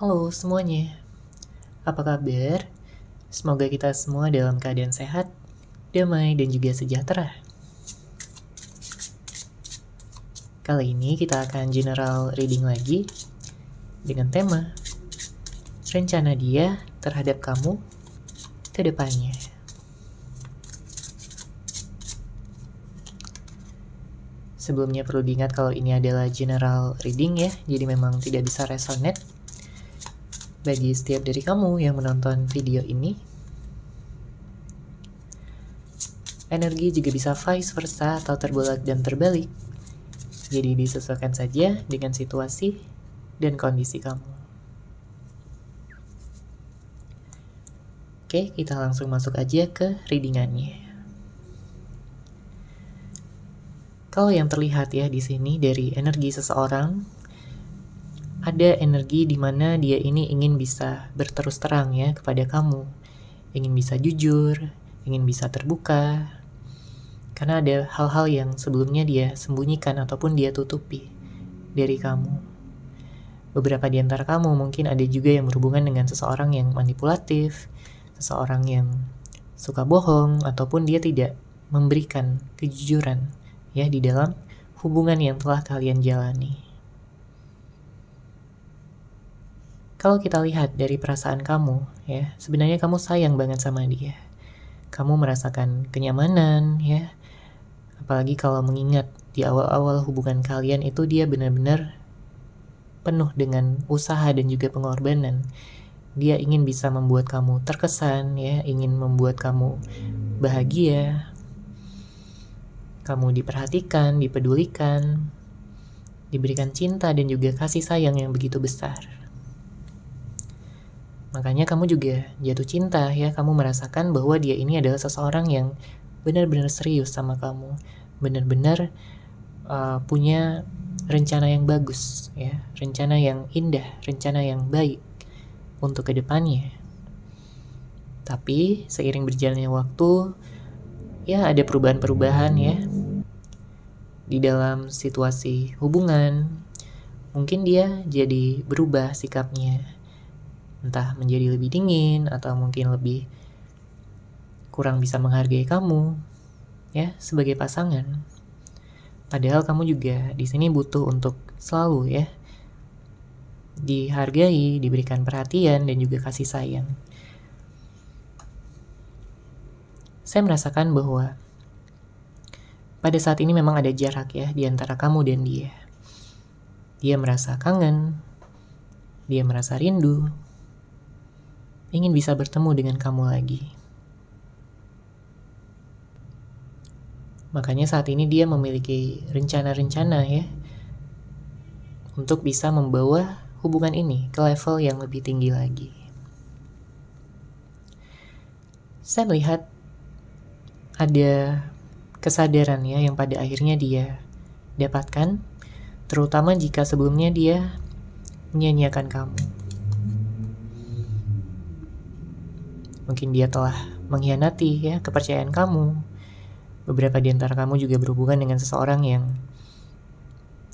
Halo semuanya, apa kabar? Semoga kita semua dalam keadaan sehat, damai, dan juga sejahtera. Kali ini kita akan general reading lagi dengan tema rencana dia terhadap kamu ke depannya. Sebelumnya perlu diingat kalau ini adalah general reading ya, jadi memang tidak bisa resonate bagi setiap dari kamu yang menonton video ini. Energi juga bisa vice versa atau terbolak dan terbalik. Jadi disesuaikan saja dengan situasi dan kondisi kamu. Oke, kita langsung masuk aja ke readingannya. Kalau yang terlihat ya di sini dari energi seseorang, ada energi di mana dia ini ingin bisa berterus terang ya kepada kamu, ingin bisa jujur, ingin bisa terbuka, karena ada hal-hal yang sebelumnya dia sembunyikan ataupun dia tutupi dari kamu. Beberapa di antara kamu mungkin ada juga yang berhubungan dengan seseorang yang manipulatif, seseorang yang suka bohong, ataupun dia tidak memberikan kejujuran ya di dalam hubungan yang telah kalian jalani. Kalau kita lihat dari perasaan kamu ya, sebenarnya kamu sayang banget sama dia. Kamu merasakan kenyamanan ya, apalagi kalau mengingat di awal-awal hubungan kalian itu dia benar-benar penuh dengan usaha dan juga pengorbanan. Dia ingin bisa membuat kamu terkesan ya, ingin membuat kamu bahagia, kamu diperhatikan, dipedulikan, diberikan cinta dan juga kasih sayang yang begitu besar. Makanya kamu juga jatuh cinta ya, kamu merasakan bahwa dia ini adalah seseorang yang benar-benar serius sama kamu, benar-benar punya rencana yang bagus ya, rencana yang indah, rencana yang baik untuk kedepannya. Tapi seiring berjalannya waktu, ya ada perubahan-perubahan ya di dalam situasi hubungan. Mungkin dia jadi berubah sikapnya, entah menjadi lebih dingin atau mungkin lebih kurang bisa menghargai kamu ya sebagai pasangan. Padahal kamu juga di sini butuh untuk selalu ya dihargai, diberikan perhatian dan juga kasih sayang. Saya merasakan bahwa pada saat ini memang ada jarak ya di antara kamu dan dia. Dia merasa kangen, dia merasa rindu, ingin bisa bertemu dengan kamu lagi. Makanya saat ini dia memiliki rencana-rencana ya untuk bisa membawa hubungan ini ke level yang lebih tinggi lagi. Saya melihat ada kesadaran ya yang pada akhirnya dia dapatkan, terutama jika sebelumnya dia menyanyiakan kamu. Mungkin dia telah mengkhianati ya kepercayaan kamu. Beberapa di antara kamu juga berhubungan dengan seseorang yang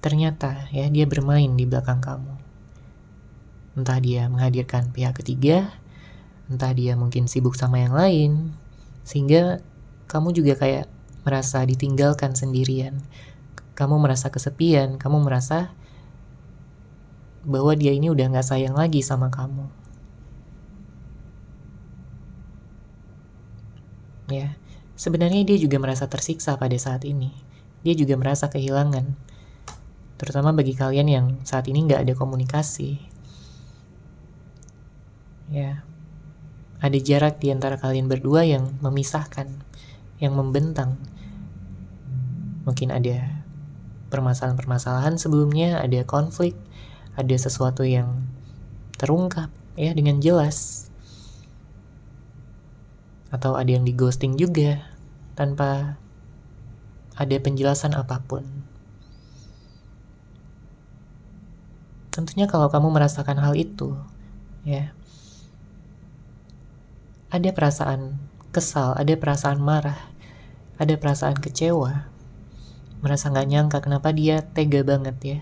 ternyata ya dia bermain di belakang kamu. Entah dia menghadirkan pihak ketiga, entah dia mungkin sibuk sama yang lain, sehingga kamu juga kayak merasa ditinggalkan sendirian. Kamu merasa kesepian, kamu merasa bahwa dia ini udah gak sayang lagi sama kamu. Ya, sebenarnya dia juga merasa tersiksa pada saat ini. Dia juga merasa kehilangan. Terutama bagi kalian yang saat ini gak ada komunikasi. Ya, ada jarak di antara kalian berdua yang memisahkan, yang membentang. Mungkin ada permasalahan-permasalahan sebelumnya, ada konflik, ada sesuatu yang terungkap ya dengan jelas. Atau ada yang di ghosting juga tanpa ada penjelasan apapun. Tentunya kalau kamu merasakan hal itu, ya, ada perasaan kesal, ada perasaan marah, ada perasaan kecewa, merasa gak nyangka kenapa dia tega banget ya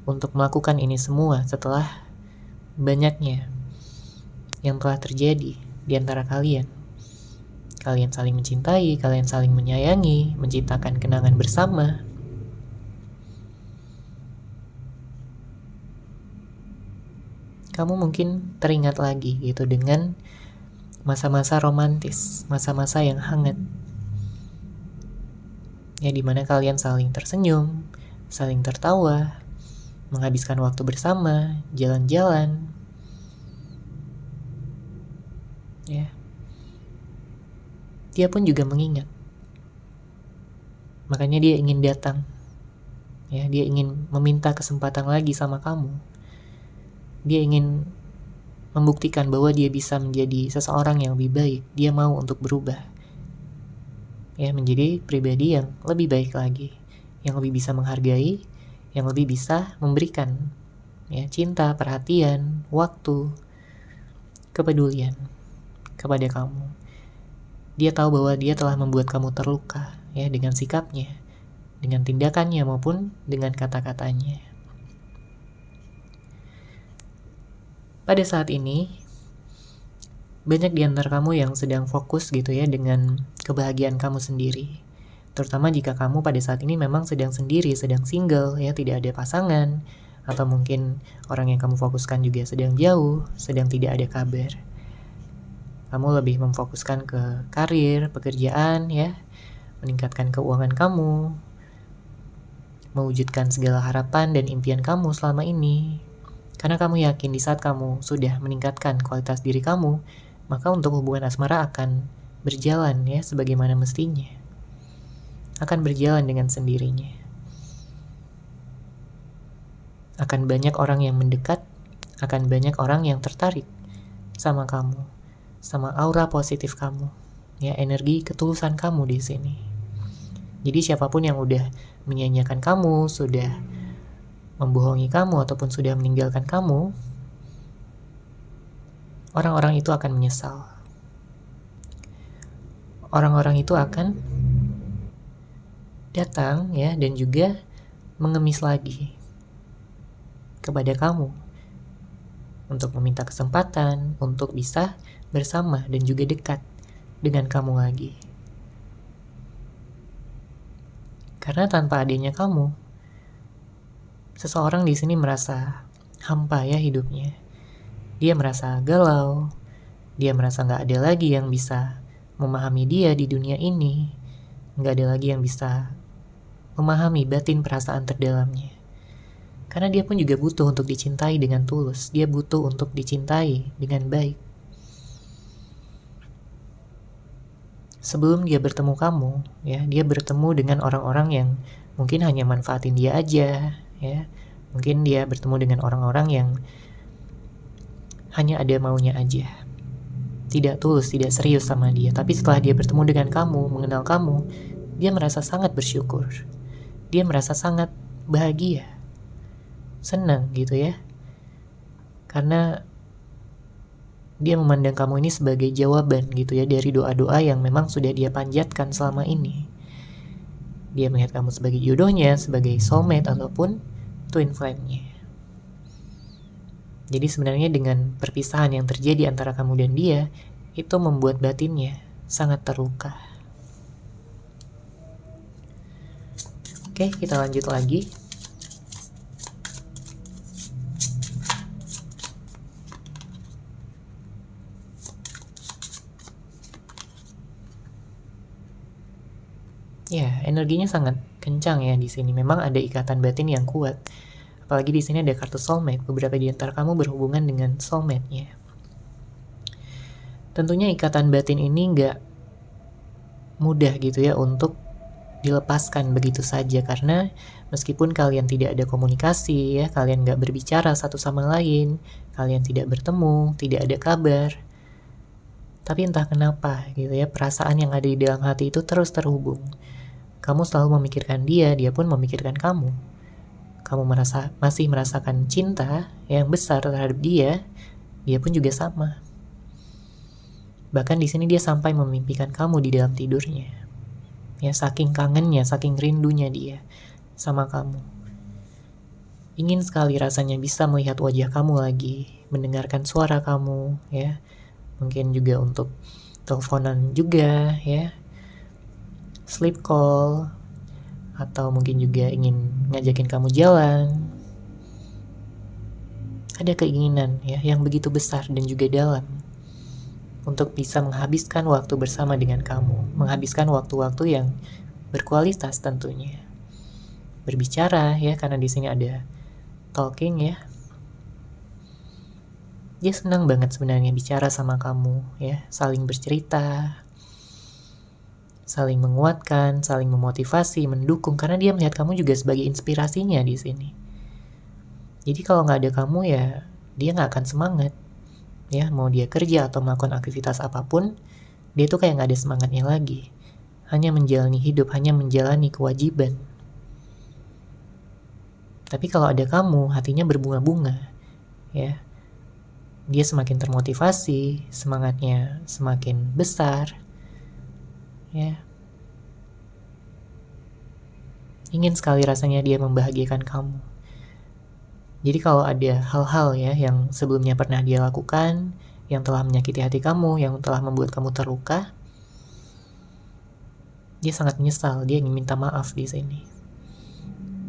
untuk melakukan ini semua setelah banyaknya yang telah terjadi di antara kalian. Kalian saling mencintai, kalian saling menyayangi, menciptakan kenangan bersama. Kamu mungkin teringat lagi gitu dengan masa-masa romantis, masa-masa yang hangat. Ya, dimana kalian saling tersenyum, saling tertawa, menghabiskan waktu bersama, jalan-jalan. Ya. Dia pun juga mengingat. Makanya dia ingin datang. Ya, dia ingin meminta kesempatan lagi sama kamu. Dia ingin membuktikan bahwa dia bisa menjadi seseorang yang lebih baik. Dia mau untuk berubah. Ya, menjadi pribadi yang lebih baik lagi, yang lebih bisa menghargai, yang lebih bisa memberikan ya cinta, perhatian, waktu, kepedulian kepada kamu. Dia tahu bahwa dia telah membuat kamu terluka ya dengan sikapnya, dengan tindakannya maupun dengan kata-katanya. Pada saat ini banyak di antara kamu yang sedang fokus gitu ya dengan kebahagiaan kamu sendiri. Terutama jika kamu pada saat ini memang sedang sendiri, sedang single ya, tidak ada pasangan, atau mungkin orang yang kamu fokuskan juga sedang jauh, sedang tidak ada kabar. Kamu lebih memfokuskan ke karir, pekerjaan ya, meningkatkan keuangan kamu, mewujudkan segala harapan dan impian kamu selama ini. Karena kamu yakin di saat kamu sudah meningkatkan kualitas diri kamu, maka untuk hubungan asmara akan berjalan ya sebagaimana mestinya. Akan berjalan dengan sendirinya. Akan banyak orang yang mendekat, akan banyak orang yang tertarik sama kamu, sama aura positif kamu, ya energi ketulusan kamu di sini. Jadi siapapun yang udah menyanyiakan kamu, sudah membohongi kamu ataupun sudah meninggalkan kamu, orang-orang itu akan menyesal. Orang-orang itu akan datang ya dan juga mengemis lagi kepada kamu untuk meminta kesempatan untuk bisa bersama dan juga dekat dengan kamu lagi. Karena tanpa adanya kamu, seseorang di sini merasa hampa ya hidupnya. Dia merasa galau, dia merasa gak ada lagi yang bisa memahami dia di dunia ini, gak ada lagi yang bisa memahami batin perasaan terdalamnya. Karena dia pun juga butuh untuk dicintai dengan tulus, dia butuh untuk dicintai dengan baik. Sebelum dia bertemu kamu, ya, dia bertemu dengan orang-orang yang mungkin hanya manfaatin dia aja, ya. Mungkin dia bertemu dengan orang-orang yang hanya ada maunya aja. Tidak tulus, tidak serius sama dia. Tapi setelah dia bertemu dengan kamu, mengenal kamu, dia merasa sangat bersyukur. Dia merasa sangat bahagia. Senang gitu ya. Karena dia memandang kamu ini sebagai jawaban gitu ya dari doa-doa yang memang sudah dia panjatkan selama ini. Dia melihat kamu sebagai jodohnya, sebagai soulmate ataupun twin flame-nya. Jadi sebenarnya dengan perpisahan yang terjadi antara kamu dan dia, itu membuat batinnya sangat terluka. Oke, kita lanjut lagi. Ya, energinya sangat kencang ya di sini. Memang ada ikatan batin yang kuat. Apalagi di sini ada kartu soulmate. Beberapa di antara kamu berhubungan dengan soulmate-nya. Tentunya ikatan batin ini nggak mudah gitu ya untuk dilepaskan begitu saja. Karena meskipun kalian tidak ada komunikasi ya, kalian nggak berbicara satu sama lain, kalian tidak bertemu, tidak ada kabar. Tapi entah kenapa gitu ya, perasaan yang ada di dalam hati itu terus terhubung. Kamu selalu memikirkan dia, dia pun memikirkan kamu. Kamu masih merasakan cinta yang besar terhadap dia, dia pun juga sama. Bahkan di sini dia sampai memimpikan kamu di dalam tidurnya. Ya, saking kangennya, saking rindunya dia sama kamu. Ingin sekali rasanya bisa melihat wajah kamu lagi, mendengarkan suara kamu, ya. Mungkin juga untuk teleponan juga, ya. Sleep call, atau mungkin juga ingin ngajakin kamu jalan. Ada keinginan ya yang begitu besar dan juga dalam untuk bisa menghabiskan waktu bersama dengan kamu, menghabiskan waktu-waktu yang berkualitas tentunya. Berbicara ya, karena di sini ada talking ya. Dia senang banget sebenarnya bicara sama kamu ya, saling bercerita, saling menguatkan, saling memotivasi, mendukung, karena dia melihat kamu juga sebagai inspirasinya di sini. Jadi kalau nggak ada kamu ya, dia nggak akan semangat. Ya, mau dia kerja atau melakukan aktivitas apapun, dia tuh kayak nggak ada semangatnya lagi. Hanya menjalani hidup, hanya menjalani kewajiban. Tapi kalau ada kamu, hatinya berbunga-bunga. Ya, dia semakin termotivasi, semangatnya semakin besar. Ya, ingin sekali rasanya dia membahagiakan kamu. Jadi kalau ada hal-hal ya yang sebelumnya pernah dia lakukan, yang telah menyakiti hati kamu, yang telah membuat kamu terluka, dia sangat menyesal, dia ingin minta maaf di sini.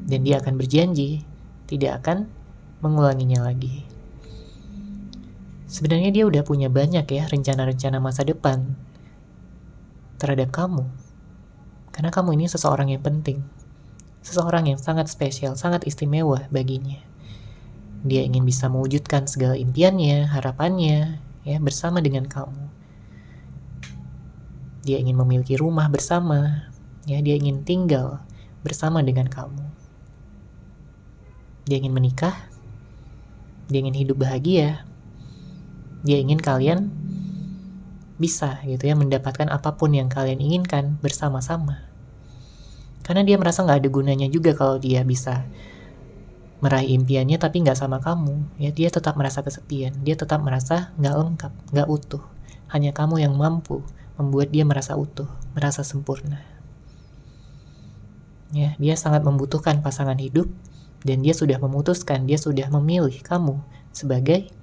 Dan dia akan berjanji tidak akan mengulanginya lagi. Sebenarnya dia udah punya banyak ya rencana-rencana masa depan terhadap kamu. Karena kamu ini seseorang yang penting. Seseorang yang sangat spesial, sangat istimewa baginya. Dia ingin bisa mewujudkan segala impiannya, harapannya, ya, bersama dengan kamu. Dia ingin memiliki rumah bersama, ya, dia ingin tinggal bersama dengan kamu. Dia ingin menikah, dia ingin hidup bahagia, dia ingin kalian bisa gitu ya mendapatkan apapun yang kalian inginkan bersama-sama. Karena dia merasa gak ada gunanya juga kalau dia bisa meraih impiannya tapi gak sama kamu. Ya, dia tetap merasa kesepian, dia tetap merasa gak lengkap, gak utuh. Hanya kamu yang mampu membuat dia merasa utuh, merasa sempurna. Ya, dia sangat membutuhkan pasangan hidup dan dia sudah memutuskan, dia sudah memilih kamu sebagai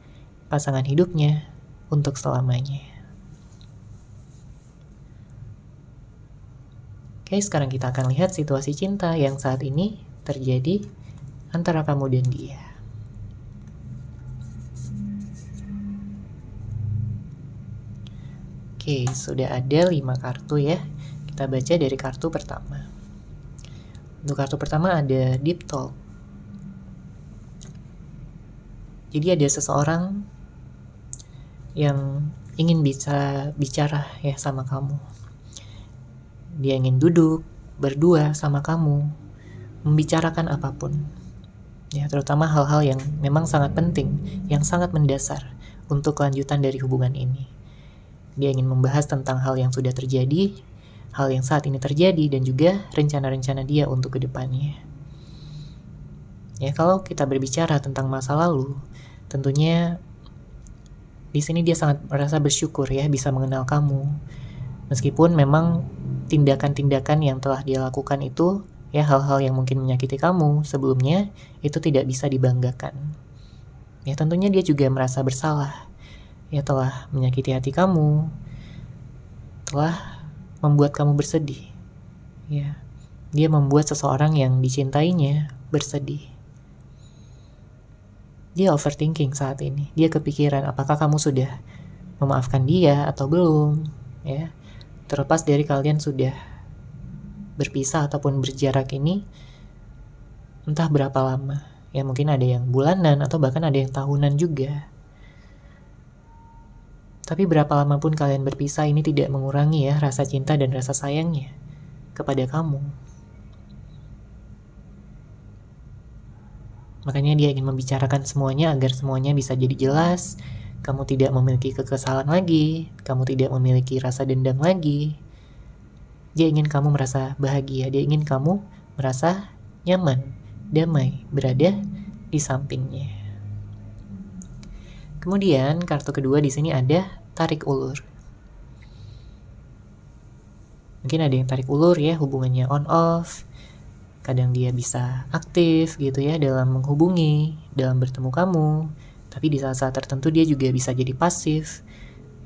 pasangan hidupnya untuk selamanya. Oke, sekarang kita akan lihat situasi cinta yang saat ini terjadi antara kamu dan dia. Oke, sudah ada 5 kartu ya. Kita baca dari kartu pertama. Untuk kartu pertama ada Deep Talk. Jadi ada seseorang yang ingin bisa bicara ya sama kamu. Dia ingin duduk berdua sama kamu, membicarakan apapun. Ya, terutama hal-hal yang memang sangat penting, yang sangat mendasar untuk kelanjutan dari hubungan ini. Dia ingin membahas tentang hal yang sudah terjadi, hal yang saat ini terjadi, dan juga rencana-rencana dia untuk kedepannya. Ya, kalau kita berbicara tentang masa lalu, tentunya di sini dia sangat merasa bersyukur ya bisa mengenal kamu. Meskipun memang tindakan-tindakan yang telah dia lakukan itu, ya hal-hal yang mungkin menyakiti kamu sebelumnya, itu tidak bisa dibanggakan. Ya tentunya dia juga merasa bersalah. Ya telah menyakiti hati kamu, telah membuat kamu bersedih. Ya, dia membuat seseorang yang dicintainya bersedih. Dia overthinking saat ini. Dia kepikiran apakah kamu sudah memaafkan dia atau belum, ya. Terlepas dari kalian sudah berpisah ataupun berjarak ini entah berapa lama. Ya mungkin ada yang bulanan atau bahkan ada yang tahunan juga. Tapi berapa lama pun kalian berpisah ini tidak mengurangi ya rasa cinta dan rasa sayangnya kepada kamu. Makanya dia ingin membicarakan semuanya agar semuanya bisa jadi jelas. Kamu tidak memiliki kekesalan lagi, kamu tidak memiliki rasa dendam lagi. Dia ingin kamu merasa bahagia, dia ingin kamu merasa nyaman, damai, berada di sampingnya. Kemudian kartu kedua di sini ada tarik ulur. Mungkin ada yang tarik ulur ya, hubungannya on off. Kadang dia bisa aktif gitu ya dalam menghubungi, dalam bertemu kamu. Tapi di saat-saat tertentu dia juga bisa jadi pasif.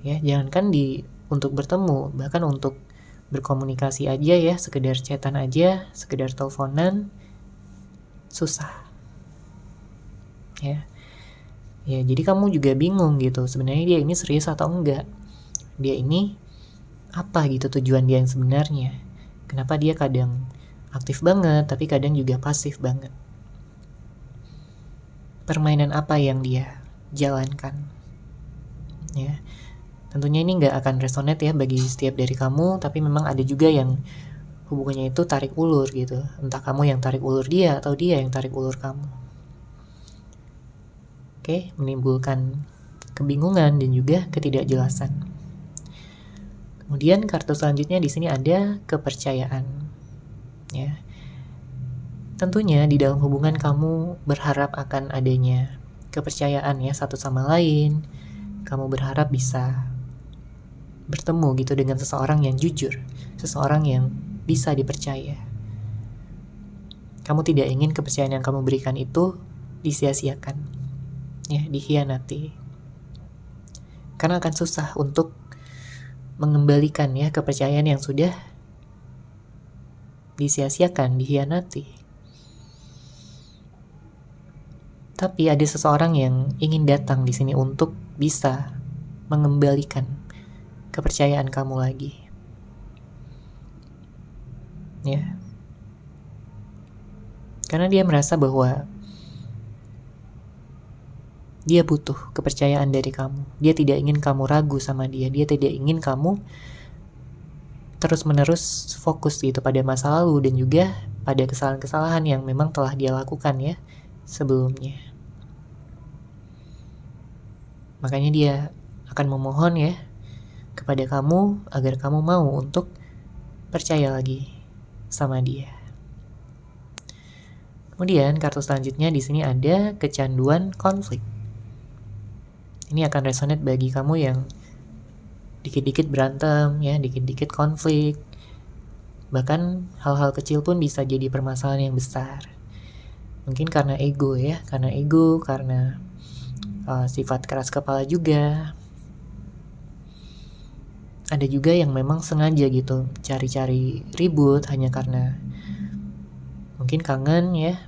Ya, jangankan untuk bertemu, bahkan untuk berkomunikasi aja ya, sekedar chatan aja, sekedar teleponan, susah. Ya. Ya, jadi kamu juga bingung gitu, sebenarnya dia ini serius atau enggak. Dia ini apa gitu tujuan dia yang sebenarnya. Kenapa dia kadang aktif banget, tapi kadang juga pasif banget. Permainan apa yang dia jalankan. Ya. Tentunya ini nggak akan resonate ya bagi setiap dari kamu, tapi memang ada juga yang hubungannya itu tarik ulur gitu. Entah kamu yang tarik ulur dia atau dia yang tarik ulur kamu. Oke, menimbulkan kebingungan dan juga ketidakjelasan. Kemudian kartu selanjutnya di sini ada kepercayaan. Ya. Tentunya di dalam hubungan kamu berharap akan adanya kepercayaan ya satu sama lain. Kamu berharap bisa bertemu gitu dengan seseorang yang jujur, seseorang yang bisa dipercaya. Kamu tidak ingin kepercayaan yang kamu berikan itu disia-siakan, ya, dikhianati. Karena akan susah untuk mengembalikan ya kepercayaan yang sudah disia-siakan, dikhianati. Tapi ada seseorang yang ingin datang di sini untuk bisa mengembalikan kepercayaan kamu lagi. Ya. Karena dia merasa bahwa dia butuh kepercayaan dari kamu. Dia tidak ingin kamu ragu sama dia. Dia tidak ingin kamu terus-menerus fokus gitu pada masa lalu dan juga pada kesalahan-kesalahan yang memang telah dia lakukan ya sebelumnya. Makanya dia akan memohon ya kepada kamu agar kamu mau untuk percaya lagi sama dia. Kemudian kartu selanjutnya di sini ada kecanduan konflik. Ini akan resonate bagi kamu yang dikit-dikit berantem ya, dikit-dikit konflik. Bahkan hal-hal kecil pun bisa jadi permasalahan yang besar. Mungkin karena ego ya, karena sifat keras kepala juga. Ada juga yang memang sengaja gitu cari-cari ribut hanya karena mungkin kangen ya,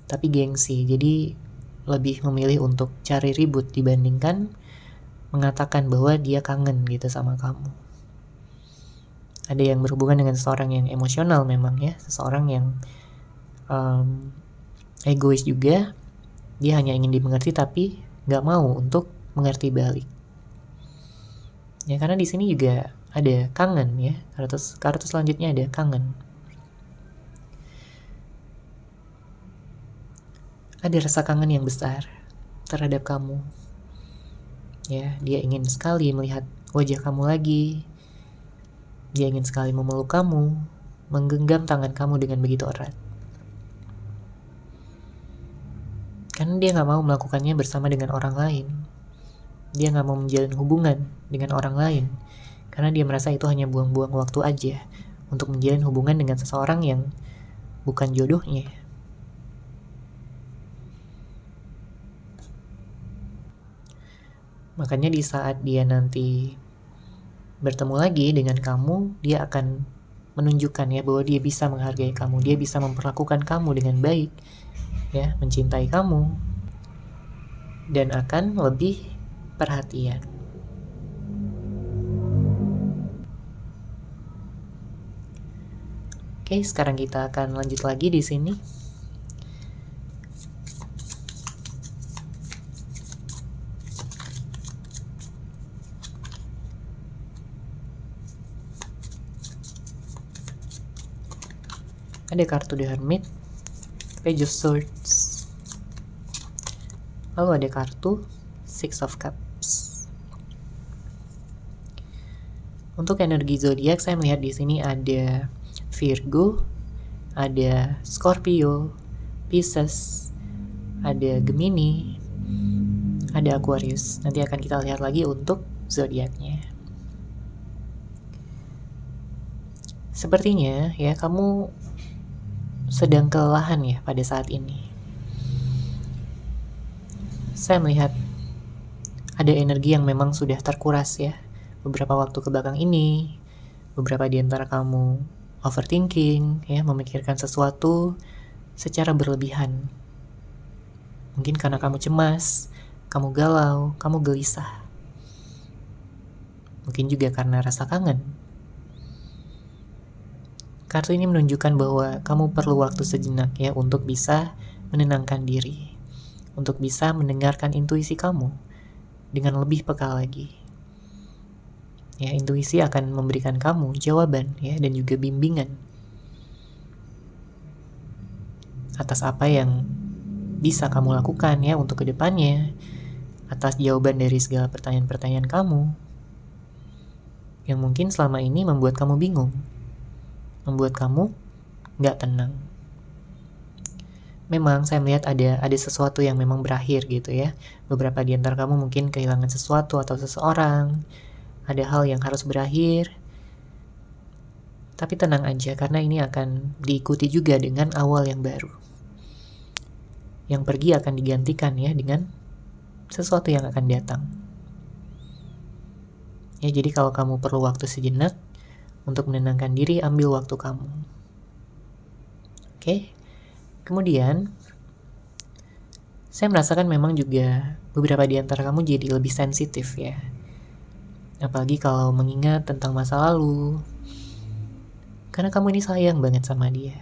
tapi gengsi. Jadi lebih memilih untuk cari ribut dibandingkan mengatakan bahwa dia kangen gitu sama kamu. Ada yang berhubungan dengan seseorang yang emosional memang ya, seseorang yang egois juga. Dia hanya ingin dimengerti tapi nggak mau untuk mengerti balik. Ya karena di sini juga ada kangen ya. Kartu selanjutnya ada kangen. Ada rasa kangen yang besar terhadap kamu. Ya, dia ingin sekali melihat wajah kamu lagi. Dia ingin sekali memeluk kamu, menggenggam tangan kamu dengan begitu erat. Karena dia gak mau melakukannya bersama dengan orang lain. Dia gak mau menjalin hubungan dengan orang lain. Karena dia merasa itu hanya buang-buang waktu aja untuk menjalin hubungan dengan seseorang yang bukan jodohnya. Makanya di saat dia nanti bertemu lagi dengan kamu, dia akan menunjukkan ya bahwa dia bisa menghargai kamu, dia bisa memperlakukan kamu dengan baik, ya, mencintai kamu, dan akan lebih perhatian. Oke, sekarang kita akan lanjut lagi di sini. Ada kartu The Hermit, Page of Swords, lalu ada kartu Six of Cups. Untuk energi zodiak saya melihat di sini ada Virgo, ada Scorpio, Pisces, ada Gemini, ada Aquarius. Nanti akan kita lihat lagi untuk zodiaknya. Sepertinya ya kamu sedang kelelahan ya pada saat ini. Saya melihat ada energi yang memang sudah terkuras ya beberapa waktu ke belakang ini. Beberapa di antara kamu overthinking ya, memikirkan sesuatu secara berlebihan. Mungkin karena kamu cemas, kamu galau, kamu gelisah. Mungkin juga karena rasa kangen. Kartu ini menunjukkan bahwa kamu perlu waktu sejenak ya untuk bisa menenangkan diri, untuk bisa mendengarkan intuisi kamu dengan lebih peka lagi. Ya, intuisi akan memberikan kamu jawaban ya dan juga bimbingan atas apa yang bisa kamu lakukan ya untuk kedepannya, atas jawaban dari segala pertanyaan-pertanyaan kamu yang mungkin selama ini membuat kamu bingung, membuat kamu nggak tenang. Memang saya melihat ada sesuatu yang memang berakhir gitu ya. Beberapa di antara kamu mungkin kehilangan sesuatu atau seseorang. Ada hal yang harus berakhir. Tapi tenang aja, karena ini akan diikuti juga dengan awal yang baru. Yang pergi akan digantikan ya dengan sesuatu yang akan datang. Ya, jadi kalau kamu perlu waktu sejenak untuk menenangkan diri, ambil waktu kamu. Oke? Kemudian, saya merasakan memang juga beberapa di antara kamu jadi lebih sensitif ya. Apalagi kalau mengingat tentang masa lalu. Karena kamu ini sayang banget sama dia.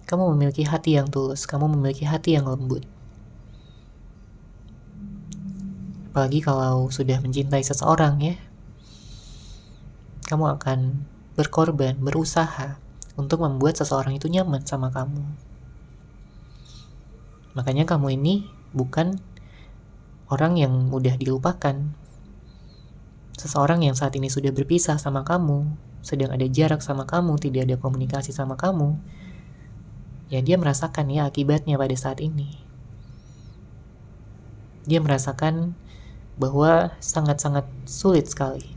Kamu memiliki hati yang tulus, kamu memiliki hati yang lembut. Apalagi kalau sudah mencintai seseorang ya. Kamu akan berkorban, berusaha untuk membuat seseorang itu nyaman sama kamu. Makanya kamu ini bukan orang yang mudah dilupakan. Seseorang yang saat ini sudah berpisah sama kamu, sedang ada jarak sama kamu, tidak ada komunikasi sama kamu, ya dia merasakan ya akibatnya pada saat ini. Dia merasakan bahwa sangat-sangat sulit sekali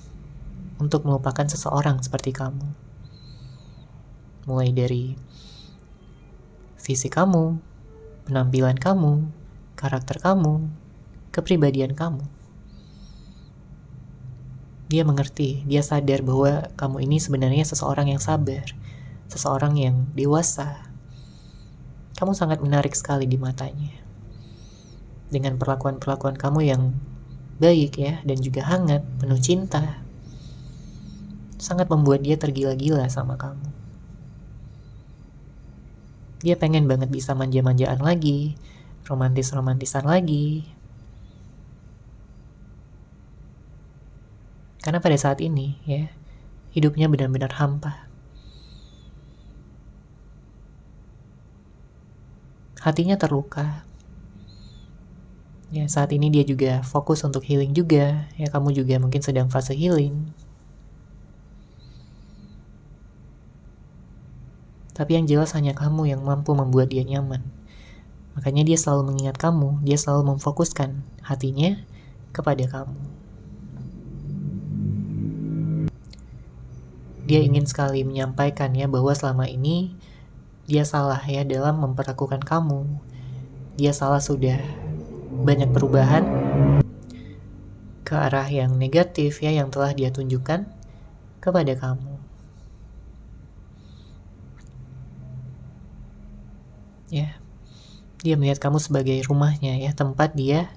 untuk melupakan seseorang seperti kamu. Mulai dari fisik kamu, penampilan kamu, karakter kamu, kepribadian kamu. Dia mengerti, dia sadar bahwa kamu ini sebenarnya seseorang yang sabar, seseorang yang dewasa. Kamu sangat menarik sekali di matanya. Dengan perlakuan-perlakuan kamu yang baik ya, dan juga hangat, penuh cinta. Sangat membuat dia tergila-gila sama kamu. Dia pengen banget bisa manja-manjaan lagi, romantis-romantisan lagi. Karena pada saat ini ya, hidupnya benar-benar hampa. Hatinya terluka. Ya, saat ini dia juga fokus untuk healing juga. Ya, kamu juga mungkin sedang fase healing. Tapi yang jelas hanya kamu yang mampu membuat dia nyaman. Makanya dia selalu mengingat kamu, dia selalu memfokuskan hatinya kepada kamu. Dia ingin sekali menyampaikan ya bahwa selama ini dia salah ya dalam memperlakukan kamu. Dia salah sudah banyak perubahan ke arah yang negatif ya yang telah dia tunjukkan kepada kamu. Ya. Dia melihat kamu sebagai rumahnya ya, tempat dia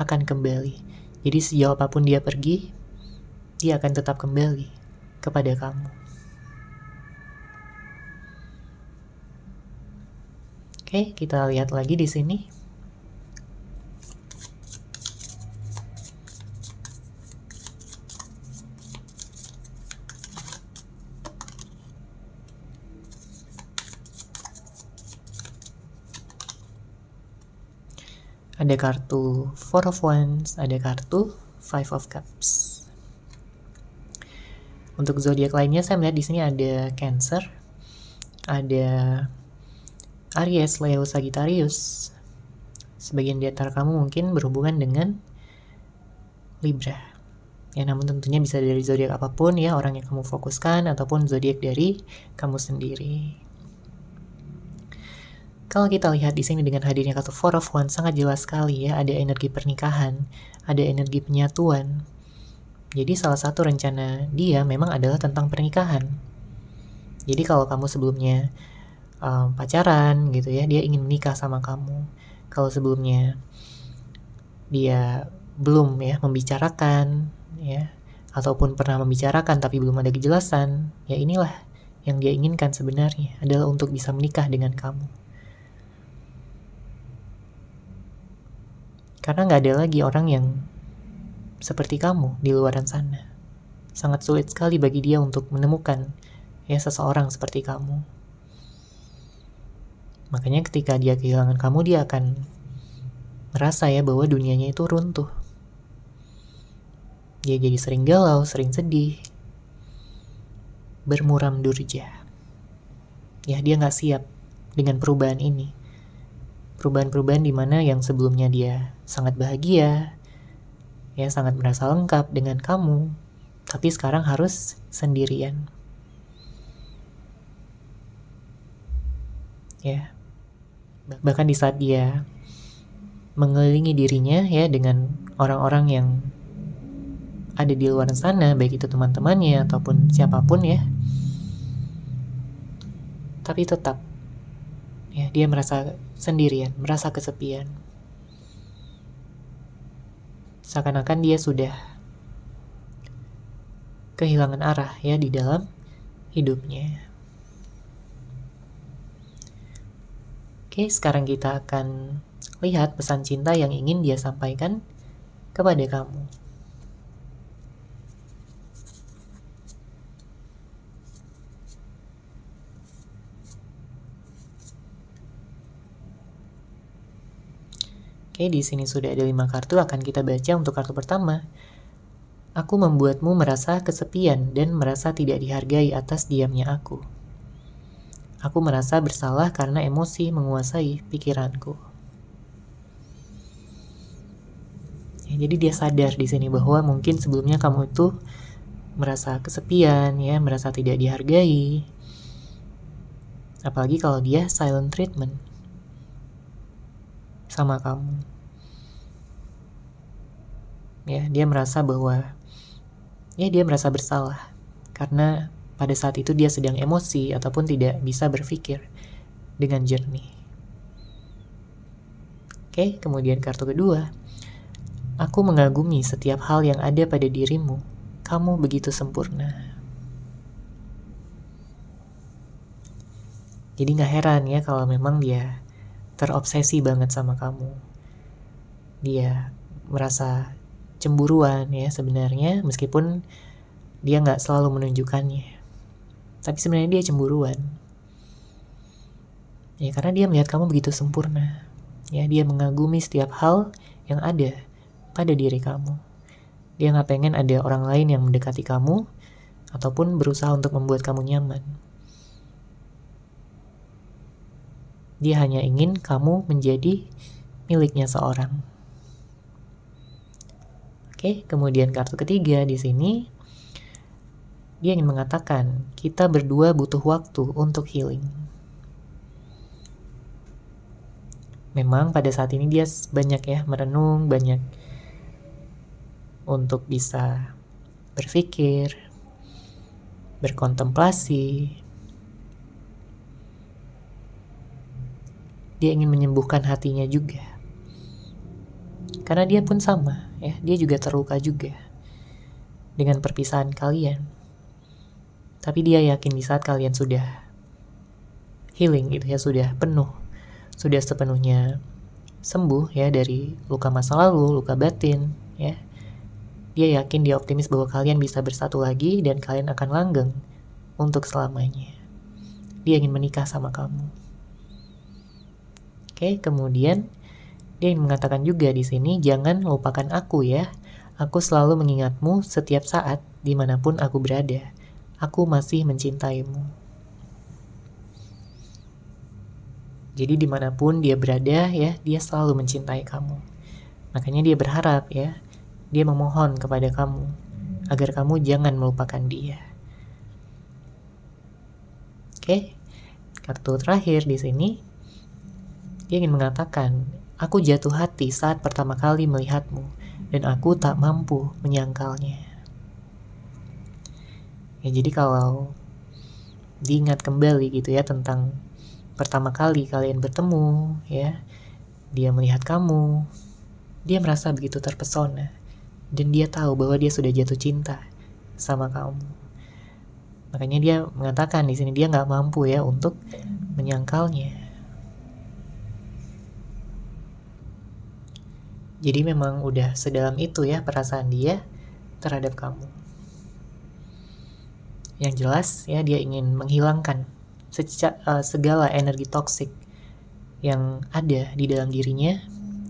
akan kembali. Jadi sejauh apapun dia pergi, dia akan tetap kembali kepada kamu. Oke, kita lihat lagi di sini. Ada kartu Four of Wands, ada kartu Five of Cups. Untuk zodiak lainnya saya melihat di sini ada Cancer, ada Aries, Leo, Sagittarius. Sebagian di antara kamu mungkin berhubungan dengan Libra. Ya, namun tentunya bisa dari zodiak apapun ya, orang yang kamu fokuskan ataupun zodiak dari kamu sendiri. Kalau kita lihat di sini dengan hadirnya kartu Four of Wands sangat jelas sekali ya, ada energi pernikahan, ada energi penyatuan. Jadi salah satu rencana dia memang adalah tentang pernikahan. Jadi kalau kamu sebelumnya pacaran gitu ya, dia ingin menikah sama kamu. Kalau sebelumnya dia belum ya membicarakan ya, ataupun pernah membicarakan tapi belum ada kejelasan, ya inilah yang dia inginkan sebenarnya, adalah untuk bisa menikah dengan kamu. Karena gak ada lagi orang yang seperti kamu di luaran sana. Sangat sulit sekali bagi dia untuk menemukan ya seseorang seperti kamu. Makanya ketika dia kehilangan kamu, dia akan merasa ya bahwa dunianya itu runtuh. Dia jadi sering galau, sering sedih, bermuram durja. Ya, dia gak siap dengan perubahan ini. Perubahan-perubahan dimana yang sebelumnya dia sangat bahagia, ya sangat merasa lengkap dengan kamu, tapi sekarang harus sendirian. Ya, bahkan di saat dia mengelilingi dirinya ya dengan orang-orang yang ada di luar sana, baik itu teman-temannya ataupun siapapun ya, tapi tetap ya dia merasa sendirian, merasa kesepian. Seakan-akan dia sudah kehilangan arah ya di dalam hidupnya. Oke, sekarang kita akan lihat pesan cinta yang ingin dia sampaikan kepada kamu. Oke, di sini sudah ada 5 kartu, akan kita baca untuk kartu pertama. Aku membuatmu merasa kesepian dan merasa tidak dihargai atas diamnya aku. Aku merasa bersalah karena emosi menguasai pikiranku. Ya, jadi dia sadar di sini bahwa mungkin sebelumnya kamu itu merasa kesepian, ya, merasa tidak dihargai. Apalagi kalau dia silent treatment sama kamu. Ya, dia merasa bahwa dia merasa bersalah karena pada saat itu dia sedang emosi ataupun tidak bisa berpikir dengan jernih. Oke, kemudian kartu kedua. Aku mengagumi setiap hal yang ada pada dirimu. Kamu begitu sempurna. Jadi gak heran ya kalau memang dia terobsesi banget sama kamu. Dia merasa cemburuan ya sebenarnya, meskipun dia gak selalu menunjukkannya. Tapi sebenarnya dia cemburuan. Ya karena dia melihat kamu begitu sempurna. Ya, dia mengagumi setiap hal yang ada pada diri kamu. Dia gak pengen ada orang lain yang mendekati kamu ataupun berusaha untuk membuat kamu nyaman. Dia hanya ingin kamu menjadi miliknya seorang. Oke, kemudian kartu ketiga di sini, dia ingin mengatakan kita berdua butuh waktu untuk healing. Memang pada saat ini dia banyak ya merenung, banyak untuk bisa berpikir, berkontemplasi. Dia ingin menyembuhkan hatinya juga. Karena dia pun sama, ya, dia juga terluka juga dengan perpisahan kalian. Tapi dia yakin di saat kalian sudah healing gitu ya, sudah penuh, sudah sepenuhnya sembuh ya dari luka masa lalu, luka batin, ya. Dia yakin, dia optimis bahwa kalian bisa bersatu lagi dan kalian akan langgeng untuk selamanya. Dia ingin menikah sama kamu. Oke, kemudian dia ingin mengatakan juga di sini, jangan lupakan aku ya. Aku selalu mengingatmu setiap saat dimanapun aku berada. Aku masih mencintaimu. Jadi dimanapun dia berada ya, dia selalu mencintai kamu. Makanya dia berharap ya, dia memohon kepada kamu agar kamu jangan melupakan dia. Oke, kartu terakhir di sini. Dia ingin mengatakan, aku jatuh hati saat pertama kali melihatmu, dan aku tak mampu menyangkalnya. Ya, jadi kalau diingat kembali gitu ya tentang pertama kali kalian bertemu, ya, dia melihat kamu, dia merasa begitu terpesona, dan dia tahu bahwa dia sudah jatuh cinta sama kamu. Makanya dia mengatakan di sini dia nggak mampu ya untuk menyangkalnya. Jadi memang udah sedalam itu ya perasaan dia terhadap kamu. Yang jelas ya dia ingin menghilangkan segala energi toksik yang ada di dalam dirinya.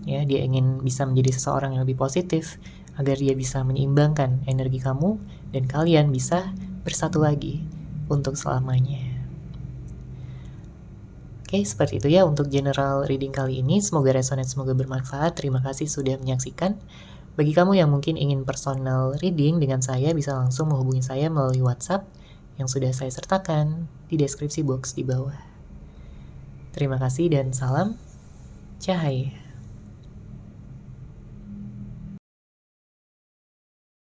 Ya, dia ingin bisa menjadi seseorang yang lebih positif agar dia bisa menyeimbangkan energi kamu dan kalian bisa bersatu lagi untuk selamanya. Oke, seperti itu ya untuk general reading kali ini. Semoga resonate, semoga bermanfaat. Terima kasih sudah menyaksikan. Bagi kamu yang mungkin ingin personal reading dengan saya, bisa langsung menghubungi saya melalui WhatsApp yang sudah saya sertakan di deskripsi box di bawah. Terima kasih dan salam cahaya.